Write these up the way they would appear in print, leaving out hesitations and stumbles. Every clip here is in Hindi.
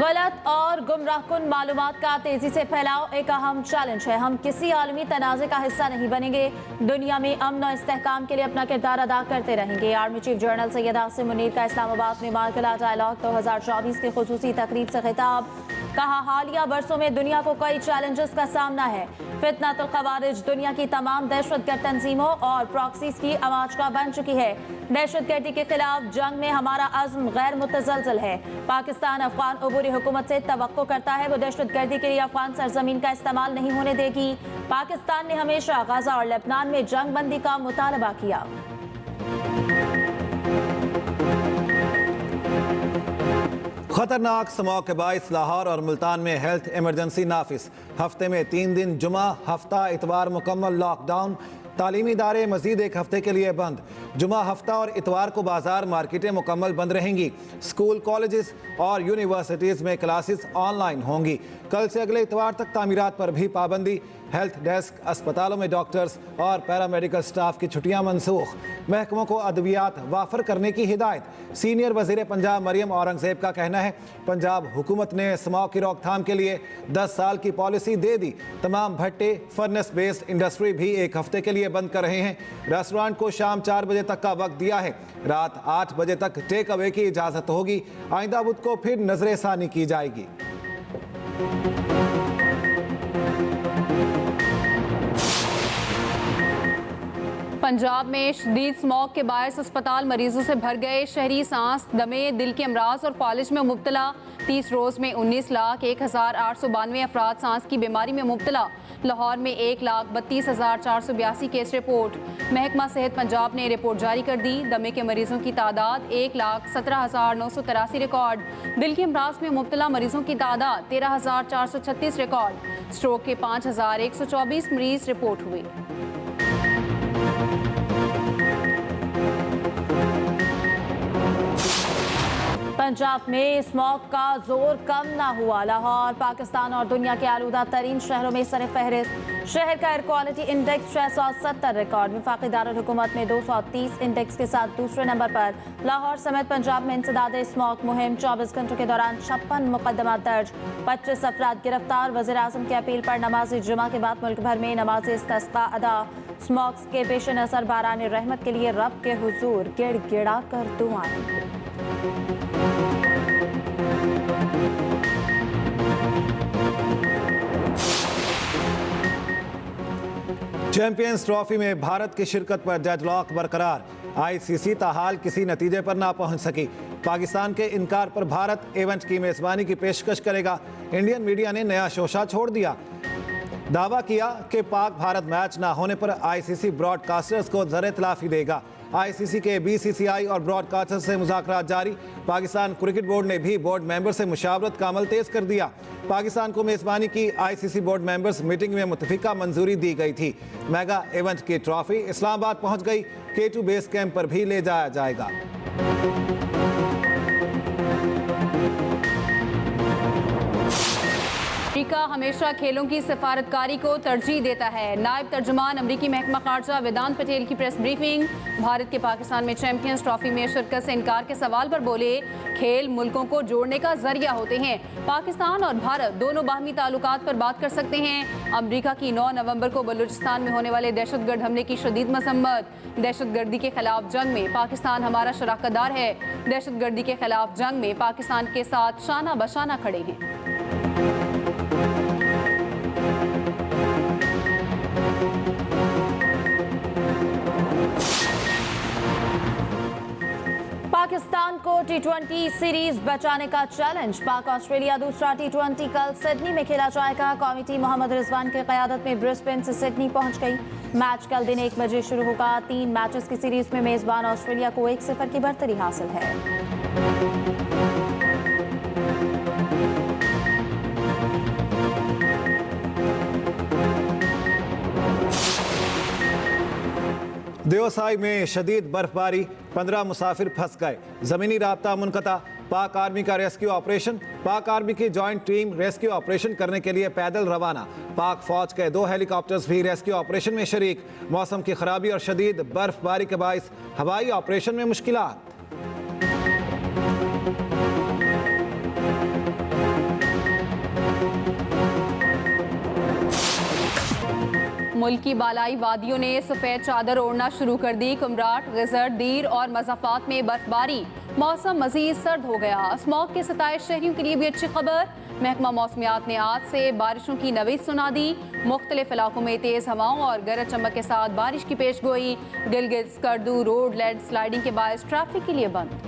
गलत और गुमराहकुन मालूमात का तेजी से फैलाव एक अहम चैलेंज है। हम किसी आलमी तनाज़े का हिस्सा नहीं बनेंगे। दुनिया में अमन और इस्तेहकाम के लिए अपना किरदार अदा करते रहेंगे। Army chief general Syed Asim Munir का इस्लामाबाद में मार्कला डायलॉग 2024 की खुसूसी तकरीब से खिताब। कहा, हालिया बरसों में दुनिया को कई चैलेंजेस का सामना है। फितनतुल ख़वारिज दुनिया की तमाम दहशतगर्द तंजीमों और प्रॉक्सीज की आवाज़ बन चुकी है। दहशतगर्दी के खिलाफ जंग में हमारा अज़्म गैर मुतज़लज़ल है। पाकिस्तान अफगान अबूरी हुकूमत से तवक्को करता है वो दहशतगर्दी के लिए अफगान सरजमीन का इस्तेमाल नहीं होने देगी। पाकिस्तान ने हमेशा गाजा और लेबनान में जंग बंदी का मुतालबा किया। खतरनाक स्मॉग के बाइस लाहौर और मुल्तान में हेल्थ इमरजेंसी नाफिज। हफ्ते में 3 दिन जुमा, हफ्ता इतवार मुकम्मल लॉकडाउन। तालीमी इदारे मजीद एक हफ्ते के लिए बंद। जुमा, हफ्ता और इतवार को बाजार मार्केटें मुकम्मल बंद रहेंगी। स्कूल, कॉलेजेस और यूनिवर्सिटीज़ में क्लासेस ऑनलाइन होंगी। कल से अगले इतवार तक तामीरात पर भी पाबंदी। हेल्थ डेस्क, अस्पतालों में डॉक्टर्स और पैरामेडिकल स्टाफ की छुट्टियां मनसूख। महकमों को अद्वियात वाफर करने की हिदायत। सीनियर वजीर पंजाब मरियम औरंगजेब का कहना है, पंजाब हुकूमत ने स्मॉग की रोकथाम के लिए 10 साल की पॉलिसी दे दी। तमाम भट्टे, फर्नेस बेस्ड इंडस्ट्री भी एक हफ्ते के लिए बंद कर रहे हैं। रेस्टोरेंट को शाम 4 बजे तक का वक्त दिया है। रात 8 बजे तक टेक अवे की इजाज़त होगी। आइंदा बुध को फिर नजर सानी की जाएगी। पंजाब में शदीद स्मॉग के बायस अस्पताल मरीजों से भर गए। शहरी सांस, दमे, दिल के अमराज और फालिज में मुब्तला। 30 रोज में 19,01,892 अफराद सांस की बीमारी में मुब्तला। लाहौर में 1,32,482 केस रिपोर्ट। महकमा सेहत पंजाब ने रिपोर्ट जारी कर दी। दमे के मरीजों की तादाद 1,17,983 रिकॉर्ड। दिल के अमराज में मुब्तला मरीजों की तादाद 13,436 रिकॉर्ड। स्ट्रोक के 5,124 मरीज रिपोर्ट हुए। पंजाब में स्मॉग का जोर कम ना हुआ। लाहौर पाकिस्तान और दुनिया के आलूदा तरीन शहरों में सर फहरिस्त। शहर का एयर क्वालिटी इंडेक्स 670 रिकॉर्ड। वफाकी दारुल हुकूमत में 230 इंडेक्स के साथ दूसरे नंबर पर। लाहौर समेत पंजाब में इंसदाद स्मॉग मुहिम 24 घंटों के दौरान 56 मुकदमात दर्ज, 25 अफराद गिरफ्तार। वज़ीर आज़म की अपील पर नमाज जुमा के बाद मुल्क भर में नमाज इस्तिस्क़ा अदा। स्मॉग के पेश नज़र बारान रहमत के लिए रब के हुजूर गिड़गिड़ा कर दुआएं। चैंपियंस ट्रॉफी में भारत की शिरकत पर डेडलॉक बरकरार। आईसीसी ताहाल किसी नतीजे पर ना पहुंच सकी। पाकिस्तान के इनकार पर भारत इवेंट की मेजबानी की पेशकश करेगा। इंडियन मीडिया ने नया शोशा छोड़ दिया। दावा किया कि पाक भारत मैच ना होने पर आईसीसी ब्रॉडकास्टर्स को ज़र तलाफी देगा। आईसीसी के बीसीसीआई और ब्रॉडकास्टर्स से मुज़ाकरात जारी। पाकिस्तान क्रिकेट बोर्ड ने भी बोर्ड मेंबर से मुशावरत का अमल तेज कर दिया। पाकिस्तान को मेज़बानी की आईसीसी बोर्ड मेंबर्स मीटिंग में मुत्तफिका मंजूरी दी गई थी। मेगा इवेंट की ट्रॉफी इस्लामाबाद पहुंच गई। K2 बेस कैंप पर भी ले जाया जाएगा। अमेरिका हमेशा खेलों की सिफारतकारी को तरजीह देता है। नायब तर्जुमान अमरीकी महकमा खारजा वेदांत पटेल की प्रेस ब्रीफिंग। भारत के पाकिस्तान में चैंपियंस ट्रॉफी में शिरकत से इनकार के सवाल पर बोले, खेल मुल्कों को जोड़ने का जरिया होते हैं। पाकिस्तान और भारत दोनों बाहमी ताल्लुकात पर बात कर सकते हैं। अमरीका की 9 नवंबर को बलूचिस्तान में होने वाले दहशतगर्द हमले की शदीद मसम्मत। दहशतगर्दी के खिलाफ जंग में पाकिस्तान हमारा शराकतदार है। दहशतगर्दी के खिलाफ जंग में पाकिस्तान के साथ शाना बशाना खड़े हैं। पाकिस्तान को T20 सीरीज बचाने का चैलेंज। पाक ऑस्ट्रेलिया दूसरा T20 कल सिडनी में खेला जाएगा। कौमी टीम मोहम्मद रिजवान की क़यादत में ब्रिस्बेन से सिडनी पहुंच गई। मैच कल दिन 1 बजे शुरू होगा। 3 मैचेस की सीरीज में मेजबान ऑस्ट्रेलिया को 1-0 की बढ़तरी हासिल है। देवसाई में शदीद बर्फबारी, 15 मुसाफिर फंस गए। ज़मीनी राब्ता मुनक़ता। पाक आर्मी का रेस्क्यू ऑपरेशन। पाक आर्मी की जॉइंट टीम रेस्क्यू ऑपरेशन करने के लिए पैदल रवाना। पाक फौज के 2 हेलीकॉप्टर्स भी रेस्क्यू ऑपरेशन में शरीक। मौसम की खराबी और शदीद बर्फबारी के बाइस हवाई ऑपरेशन में मुश्किलात। मुल्क की बालाई वादियों ने सफ़ेद चादर ओढ़ना शुरू कर दी। कुमराट, गिजर, दीर और मज़ाफ़ात में बर्फबारी, मौसम मज़ीद सर्द हो गया। स्मॉग के 27 शहरियों के लिए भी अच्छी खबर। महकमा मौसमियात ने आज से बारिशों की नवीद सुना दी। मुख्तलिफ इलाकों में तेज़ हवाओं और गरज चमक के साथ बारिश की पेश गोई। Gilgit, Skardu road land sliding के बायस ट्रैफिक के लिए बंद।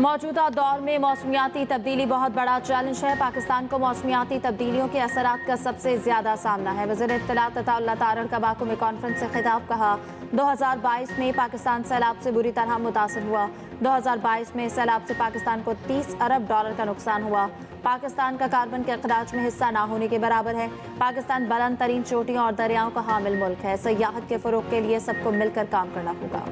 मौजूदा दौर में मौसमियाती तब्दीली बहुत बड़ा चैलेंज है। पाकिस्तान को मौसमियाती तब्दीलियों के असरात का सबसे ज्यादा सामना है। वज़ीर इत्तलात अताउल्लाह तारड़ का बाकू में कॉन्फ्रेंस से खिताब, कहा 2022 में पाकिस्तान सैलाब से बुरी तरह मुतासर हुआ। 2022 में सैलाब से पाकिस्तान को $30 अरब का नुकसान हुआ। पाकिस्तान का कार्बन के अखराज में हिस्सा ना होने के बराबर है। पाकिस्तान बुलंद तरीन चोटियों और दरियाओं का हामिल मुल्क है। सयाहत के फरोग के लिए सबको मिलकर काम करना होगा।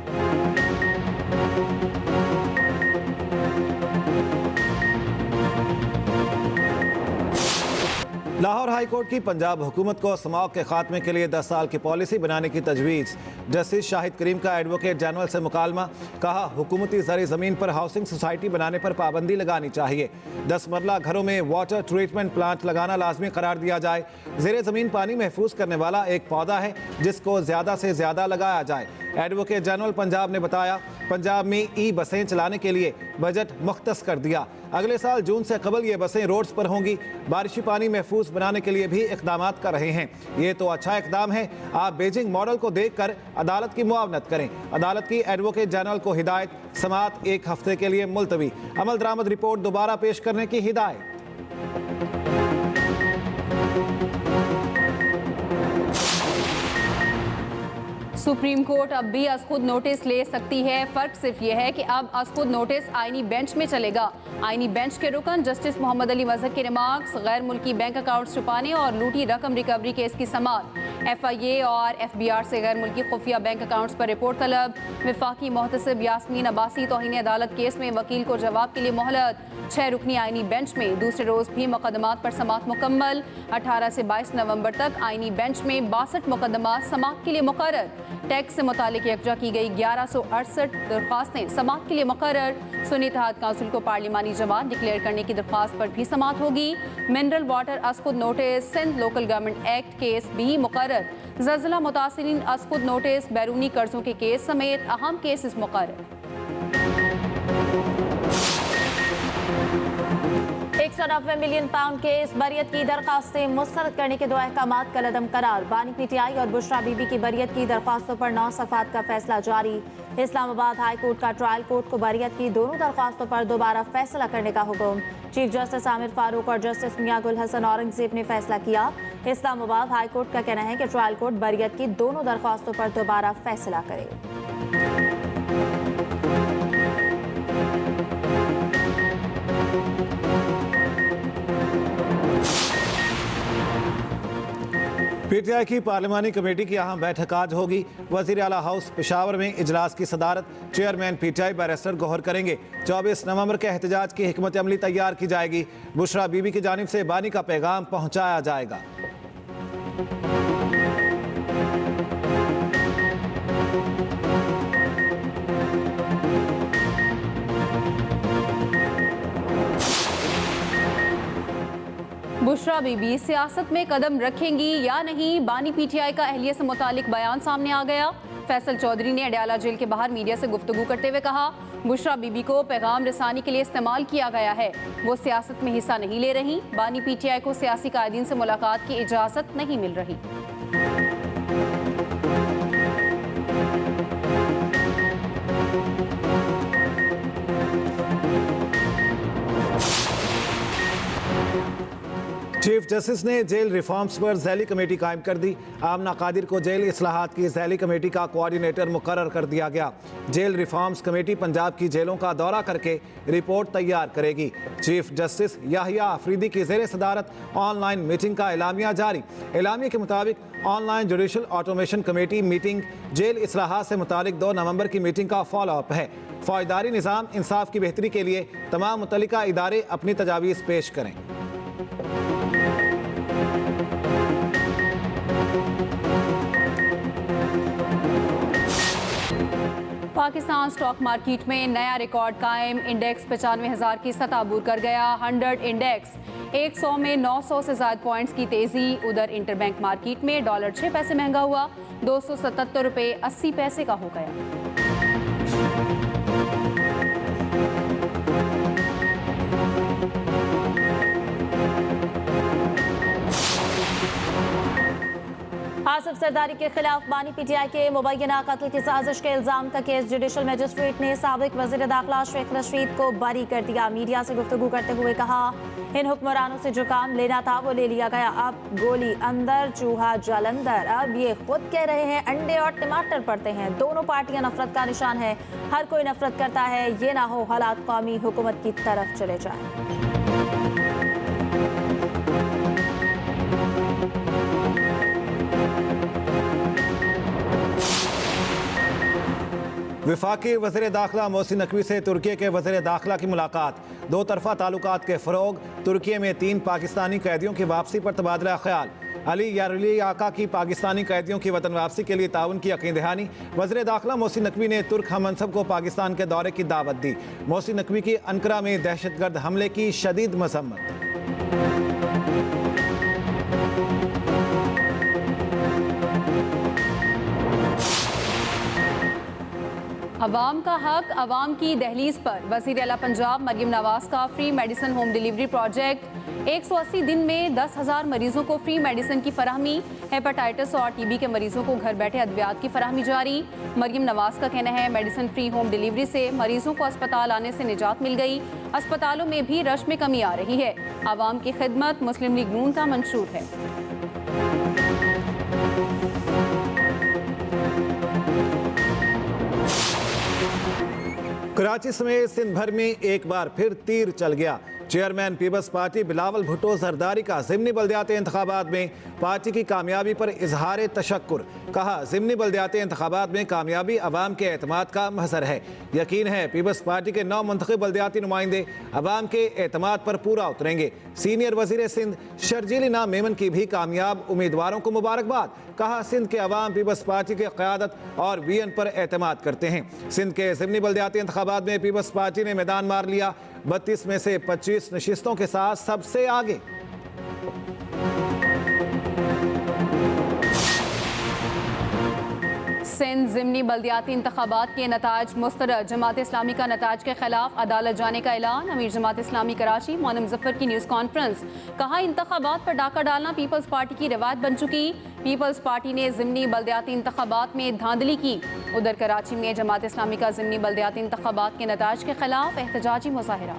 लाहौर हाई कोर्ट की पंजाब हुकूमत को स्मॉग के खात्मे के लिए 10 साल की पॉलिसी बनाने की तजवीज़। जस्टिस शाहिद करीम का एडवोकेट जनरल से मुकालमा, कहा हुकूमती ज़री ज़मीन पर हाउसिंग सोसाइटी बनाने पर पाबंदी लगानी चाहिए। 10 मरला घरों में वाटर ट्रीटमेंट प्लांट लगाना लाजमी करार दिया जाए। ज़ेरे ज़मीन पानी महफूज करने वाला एक पौधा है जिसको ज़्यादा से ज़्यादा लगाया जाए। एडवोकेट जनरल पंजाब ने बताया, पंजाब में ई बसें चलाने के लिए बजट मुख्तस कर दिया। अगले साल जून से कबल ये बसें रोड्स पर होंगी। बारिशी पानी महफूज बनाने के लिए भी इकदाम कर रहे हैं। ये तो अच्छा इकदाम है। आप बीजिंग मॉडल को देखकर अदालत की मुआवनत करें। अदालत की एडवोकेट जनरल को हिदायत, समाअत 1 हफ्ते के लिए मुलतवी। अमल दरामद रिपोर्ट दोबारा पेश करने की हिदायत। सुप्रीम कोर्ट अब भी अज़खुद नोटिस ले सकती है। फ़र्क सिर्फ ये है कि अब अज़खुद नोटिस आईनी बेंच में चलेगा। आईनी बेंच के रुकन जस्टिस मोहम्मद अली मज़हर के रिमार्क्स, गैर मुल्की बैंक अकाउंट्स छुपाने और लूटी रकम रिकवरी केस की समाअत, FIA और FBR से गैर मुल्की खुफिया बैंक अकाउंट्स पर रिपोर्ट तलब, वफाकी मोहतसिब यास्मीन अब्बासी तौहीन अदालत केस में वकील को जवाब के लिए मोहलत। 6 रुकनी आईनी बेंच में दूसरे रोज़ भी मुकदमात पर समाअत मुकम्मल। 18 से 22 नवंबर तक आईनी बेंच में 62 मुकदमात समाअत के लिए मुकर्रर। टैक्स से मुतालिक यकजा की गई 1168 दरख्वास्तें समाअत के लिए मुकर्रर। सुन्नी इत्तेहाद काउंसिल को पार्लिमानी जमात डिक्लेयर करने की दरख्वास्त पर भी समाअत होगी। मिनरल वाटर अज़खुद notice, Sindh local government act case भी मुकर्रर। ज़लज़ला मुतासिरीन अज़खुद नोटिस, बैरूनी कर्जों के केस समेत अहम केसेस मुकर्रर। 190 मिलियन पाउंड के इस बरियत की दरखास्तें मुस्तरद करने के 2 अहकामात कलअदम करार। बानी PTI और बुशरा बीबी की बरियत की दरखास्तों पर 9 सफ़ात का फैसला जारी। इस्लामाबाद हाई कोर्ट का ट्रायल कोर्ट को बरियत की दोनों दरखास्तों पर दोबारा फैसला करने का हुक्म। चीफ जस्टिस आमिर फारूक और जस्टिस मियां गुल हसन औरंगजेब ने फैसला किया। इस्लामाबाद हाई कोर्ट का कहना है कि ट्रायल कोर्ट बरियत की दोनों दरखास्तों पर दोबारा फैसला करे। PTI की पार्लिमानी कमेटी की अहम बैठक आज होगी। वज़ीर आला हाउस पेशावर में इजलास की सदारत चेयरमैन PTI बैरिस्टर गौहर करेंगे। 24 नवंबर के एहतजाज की हिकमत अमली तैयार की जाएगी। बुशरा बीबी की जानिब से बानी का पैगाम पहुंचाया जाएगा। बुशरा बीबी सियासत में कदम रखेंगी या नहीं, बानी PTI का अहलिया से मुतालिक बयान सामने आ गया। फैसल चौधरी ने अडयाला जेल के बाहर मीडिया से गुफ्तगू करते हुए कहा, बुशरा बीबी को पैगाम रसानी के लिए इस्तेमाल किया गया है। वो सियासत में हिस्सा नहीं ले रही। बानी PTI को सियासी कायदीन से मुलाकात की इजाज़त नहीं मिल रही। चीफ जस्टिस ने जेल रिफॉर्म्स पर ज़ैली कमेटी कायम कर दी। आमना कादिर को जेल इस्लाहात की ज़ैली कमेटी का कोऑर्डिनेटर मुकर्रर कर दिया गया। जेल रिफॉर्म्स कमेटी पंजाब की जेलों का दौरा करके रिपोर्ट तैयार करेगी। चीफ जस्टिस याहिया अफरीदी की ज़ेर सदारत ऑनलाइन मीटिंग का एलामिया जारी। एलामिया के मुताबिक online judicial automation committee meeting jail इस्लाहात से मुतालिक 2 नवंबर की मीटिंग का फॉलोअप है। फौजदारी निज़ाम इंसाफ की बेहतरी के लिए तमाम मुतल्लिका इदारे अपनी तजावीज़ पेश करें। पाकिस्तान स्टॉक मार्केट में नया रिकॉर्ड कायम। इंडेक्स 95,000 की सतह अबूर कर गया। 100 इंडेक्स 100 में 900 से ज्यादा पॉइंट्स की तेजी। उधर इंटरबैंक मार्केट में डॉलर 6 पैसे महंगा हुआ, 277 रुपए 80 पैसे का हो गया। आसिफ सरदारी के खिलाफ बानी पीटीआई के मुबैना कत्ल की साजिश के इल्जाम का केस जुडिशल मजिस्ट्रेट ने साबिक वजीर दाखिला शेख रशीद को बरी कर दिया। मीडिया से गुफ्तगू करते हुए कहा, इन हुक्मरानों से जो काम लेना था वो ले लिया गया। अब गोली अंदर चूहा जलंदर। अब ये खुद कह रहे हैं अंडे और टमाटर पड़ते हैं। दोनों पार्टियां नफरत का निशान है। हर कोई नफरत करता है। ये ना हो हालात कौमी हुकूमत की तरफ चले जाए। वफाकी वज़ीर दाखिला मोहसिन नकवी से तुर्की के वज़ीर दाखिला की मुलाकात। दो तरफा ताल्लुकात के फ़रोग। तुर्की में 3 पाकिस्तानी कैदियों की वापसी पर तबादला ख्याल। अली यारुली आका की पाकिस्तानी कैदियों की वतन वापसी के लिए ताउन की यकीन दहानी। वज़ीर दाखिला मोहसिन नकवी ने तुर्क हममनसब को पाकिस्तान के दौरे की दावत दी। मोहसिन नकवी की अंकरा में दहशतगर्द हमले की शदीद मजम्मत। अवाम का हक अवाम की दहलीज पर वज़ीर आला पंजाब मरियम नवाज का free medicine home delivery project. 180 दिन में 10,000 मरीजों को फ्री मेडिसिन की फराहमी। हेपेटाइटिस और टीबी के मरीजों को घर बैठे अद्वियात की फराहमी जारी। मरियम नवाज का कहना है, मेडिसिन फ्री होम डिलीवरी से मरीजों को अस्पताल आने से निजात मिल गई। अस्पतालों में भी रश में कमी आ रही है। आवाम की खिदमत मुस्लिम लीग नून का मंशूर है। कराची समेत सिंध भर में एक बार फिर तीर चल गया। चेयरमैन पीपल्स पार्टी बिलावल भुट्टो जरदारी का ज़िमनी बल्दियाती इंतखाबात में पार्टी की कामयाबी पर इजहार तशक्कुर। कहा, ज़िमनी बल्दियाती इंतखाबात में कामयाबी अवाम के एतमाद का महज़र है। यकीन है पीपल्स पार्टी के 9 मुंतखब बल्दियाती नुमाइंदे अवाम के एतमाद पर पूरा उतरेंगे। सीनियर वज़ीर सिंध शर्जील इनाम मेमन की भी कामयाब उम्मीदवारों को मुबारकबाद। कहा, सिंध के अवाम पीपल्स पार्टी की क़यादत और वीएन पर एतमाद करते हैं। सिंध के ज़िमनी बल्दियाती इंतखाबात में पीपल्स पार्टी ने मैदान मार लिया। 32 में से 25 नशिस्तों के साथ सबसे आगे। सिंध ज़िमनी बल्दियाती इंतखाबात के नताज मुस्तरद। जमात इस्लामी का नताज के खिलाफ अदालत जाने का ऐलान। अमीर जमात इस्लामी कराची मोनम जफर की न्यूज़ कॉन्फ्रेंस। कहा, इंतखाबात पर डाका डालना पीपल्स पार्टी की रिवायत बन चुकी। पीपल्स पार्टी ने ज़िमनी बल्दियाती इंतखाबात में धांधली की। उधर कराची में जमात इस्लामी का ज़िमनी बल्दियाती इंतखाबात के नताज के खिलाफ एहतजाजी मुजाहिरा।